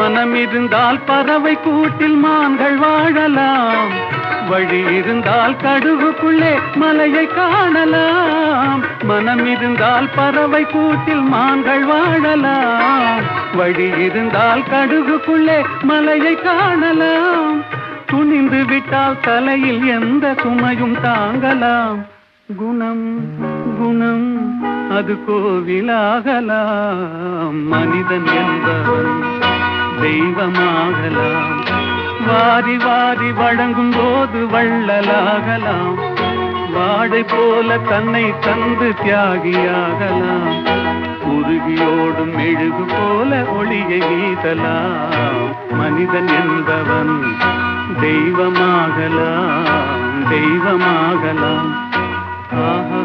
மனம் இருந்தால் பறவை கூட்டில் மான்கள் வாழலாம், வழி இருந்தால் கடுகுக்குள்ளே மலையை காணலாம். மனம் இருந்தால் பறவை கூட்டில் மான்கள் வாழலாம், வழி இருந்தால் கடுகுக்குள்ளே மலையை காணலாம். துணிந்து விட்டால் தலையில் எந்த சுமையும் தாங்கலாம். குணம் குணம் அது கோவிலாகலாம், மனிதன் என்பவன் தெய்வமாகலாம். வாரி வாரி வழங்கும் போது வள்ளலாகலாம், வாடை போல தன்னை தந்து தியாகியாகலாம். உருகியோடும் மெழுகு போல ஒளியை வீசலாம், மனிதன் என்பவன் தெய்வமாகலாம், தெய்வமாகலாம். ஆஹா.